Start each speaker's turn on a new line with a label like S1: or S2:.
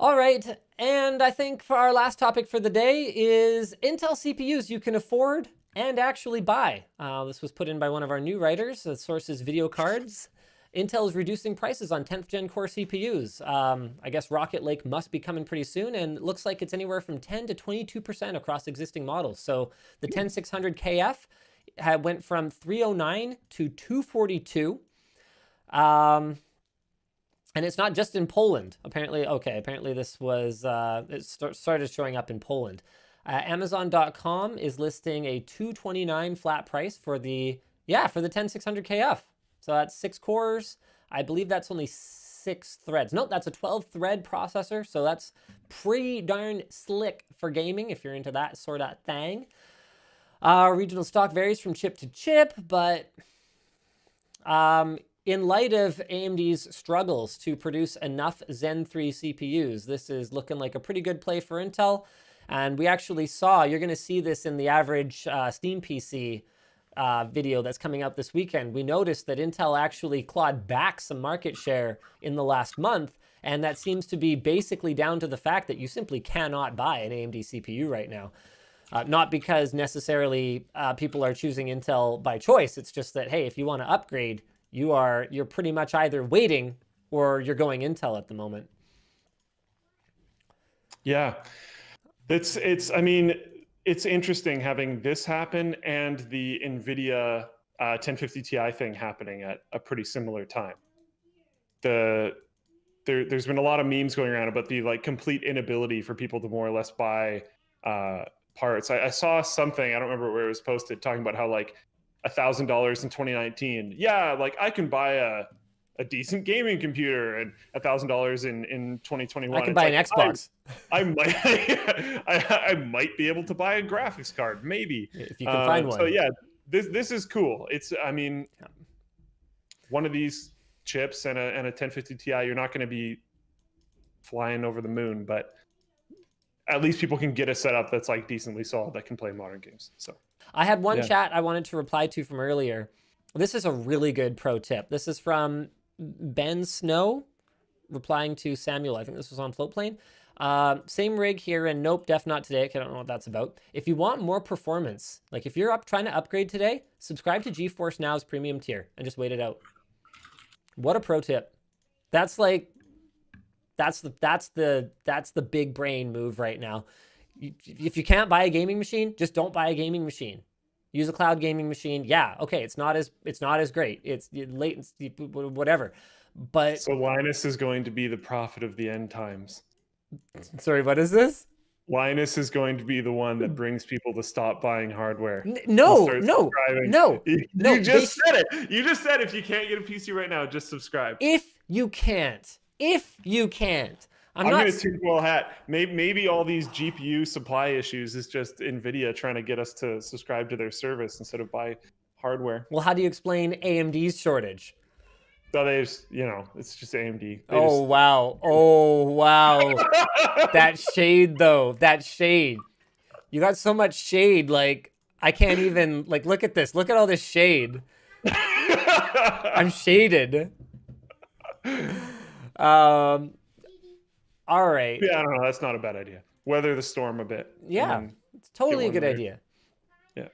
S1: All right, and I think for our last topic for the day is Intel CPUs you can afford and actually buy. This was put in by one of our new writers. The source is Video Cards. Intel is reducing prices on 10th gen core CPUs. I guess Rocket Lake must be coming pretty soon, and it looks like it's anywhere from 10 to 22% across existing models. So the 10600KF went from 309 to 242. And it's not just in Poland. Apparently this was, started showing up in Poland. Amazon.com is listing a 229 flat price for the 10600KF. So that's 6 cores. I believe that's only 6 threads. Nope, that's a 12 thread processor. So that's pretty darn slick for gaming if you're into that sort of thing. Regional stock varies from chip to chip, but in light of AMD's struggles to produce enough Zen 3 CPUs, this is looking like a pretty good play for Intel. And we actually saw, you're going to see this in the average Steam PC video that's coming out this weekend. We noticed that Intel actually clawed back some market share in the last month. And that seems to be basically down to the fact that you simply cannot buy an AMD CPU right now. Not because necessarily people are choosing Intel by choice. It's just that, hey, if you want to upgrade, you're pretty much either waiting or you're going Intel at the moment.
S2: Yeah, I mean, it's interesting having this happen and the NVIDIA 1050 Ti thing happening at a pretty similar time. There's been a lot of memes going around about the complete inability for people to more or less buy parts. I saw something, I don't remember where it was posted, talking about how $1,000 in 2019. Yeah, I can buy a decent gaming computer, and $1,000 in 2021.
S1: I can buy an Xbox.
S2: I I might be able to buy a graphics card, maybe
S1: if you can find one.
S2: So yeah, this is cool. It's one of these chips and a 1050 Ti, you're not going to be flying over the moon, but at least people can get a setup that's decently solid that can play modern games. So
S1: I had one chat I wanted to reply to from earlier. This is a really good pro tip. This is from Ben Snow replying to Samuel. I think this was on Floatplane. Same rig here, and nope, def not today. I don't know what that's about. If you want more performance, if you're trying to upgrade today, subscribe to GeForce Now's premium tier and just wait it out. What a pro tip. That's that's the big brain move right now. If you can't buy a gaming machine, just don't buy a gaming machine. Use a cloud gaming machine. Yeah, okay, it's not as great. It's latency, whatever. But
S2: so Linus is going to be the prophet of the end times.
S1: Sorry, what is this?
S2: Linus is going to be the one that brings people to stop buying hardware.
S1: No.
S2: You just said it. You just said if you can't get a PC right now, just subscribe.
S1: If you can't. I'm
S2: going to tinfoil hat. Maybe all these GPU supply issues is just NVIDIA trying to get us to subscribe to their service instead of buy hardware.
S1: Well, how do you explain AMD's shortage?
S2: So it's just AMD.
S1: Wow. That shade, though. That shade. You got so much shade, I can't even, look at this. Look at all this shade. I'm shaded. All right.
S2: Yeah, I don't know. That's not a bad idea. Weather the storm a bit.
S1: Yeah, it's totally a good idea.
S2: Yeah.